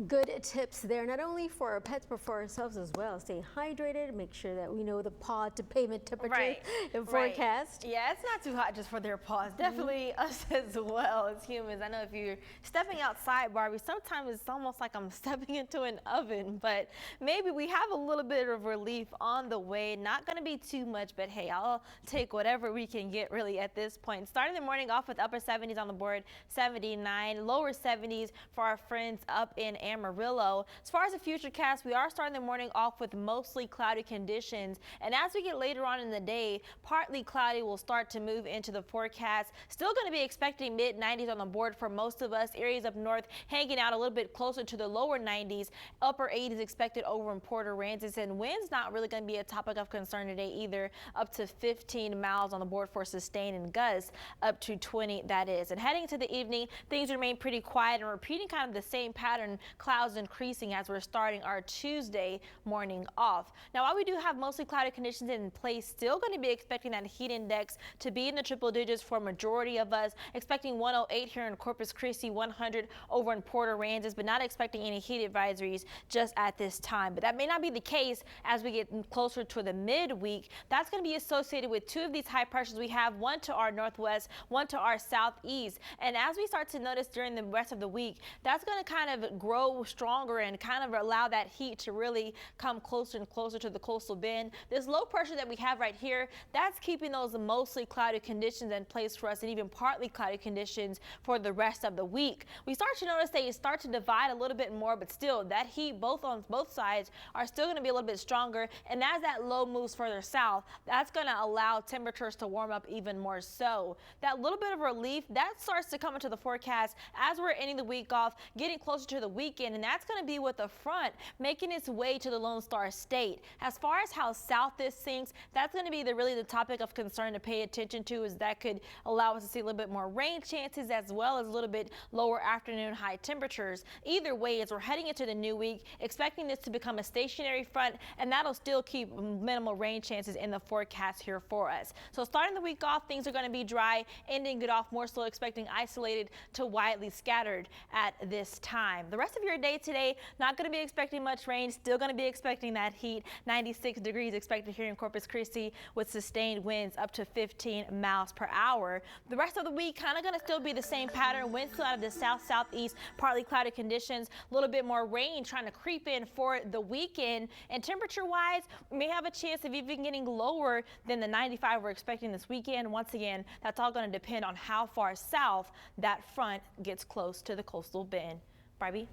Good tips there, not only for our pets, but for ourselves as well. Stay hydrated, make sure that we know the paw to pavement temperature and forecast. Yeah, it's not too hot just for their paws. Definitely us as well as humans. I know if you're stepping outside, Barbie, sometimes it's almost like I'm stepping into an oven, but maybe we have a little bit of relief on the way. Not going to be too much, but hey, I'll take whatever we can get really at this point. Starting the morning off with upper 70s on the board, 79, lower 70s for our friends up in Amarillo. As far as the futurecast, we are starting the morning off with mostly cloudy conditions, and as we get later on in the day, partly cloudy will start to move into the forecast. Still going to be expecting mid 90s on the board for most of us. Areas up north hanging out a little bit closer to the lower 90s. Upper 80s expected over in Port Aransas, and winds not really going to be a topic of concern today either. Up to 15 miles on the board for sustained and gusts up to 20, that is. And heading to the evening, things remain pretty quiet and repeating kind of the same pattern. Clouds increasing as we're starting our Tuesday morning off. Now, while we do have mostly cloudy conditions in place, still going to be expecting that heat index to be in the triple digits for a majority of us. Expecting 108 here in Corpus Christi, 100 over in Port Aransas, but not expecting any heat advisories just at this time. But that may not be the case as we get closer to the midweek. That's going to be associated with two of these high pressures we have, one to our northwest, one to our southeast. And as we start to notice during the rest of the week, that's going to kind of grow stronger and kind of allow that heat to really come closer and closer to the coastal bend. This low pressure that we have right here, that's keeping those mostly cloudy conditions in place for us, and even partly cloudy conditions for the rest of the week. We start to notice they start to divide a little bit more, but still that heat on both sides are still going to be a little bit stronger. And as that low moves further south, that's going to allow temperatures to warm up even more so. That little bit of relief that starts to come into the forecast as we're ending the week off, getting closer to the weekend, and that's going to be with the front making its way to the Lone Star State. As far as how south this sinks, that's going to be really the topic of concern to pay attention to, as that could allow us to see a little bit more rain chances as well as a little bit lower afternoon high temperatures. Either way, as we're heading into the new week, expecting this to become a stationary front, and that'll still keep minimal rain chances in the forecast here for us. So starting the week off, things are going to be dry, ending it off more so expecting isolated to widely scattered at this time. The rest of your day today, not going to be expecting much rain, still going to be expecting that heat. 96 degrees expected here in Corpus Christi with sustained winds up to 15 miles per hour. The rest of the week kind of going to still be the same pattern. Winds still out of the south-southeast, partly cloudy conditions, a little bit more rain trying to creep in for the weekend. And temperature-wise, we may have a chance of even getting lower than the 95 we're expecting this weekend. Once again, that's all going to depend on how far south that front gets close to the coastal bend. Barbie?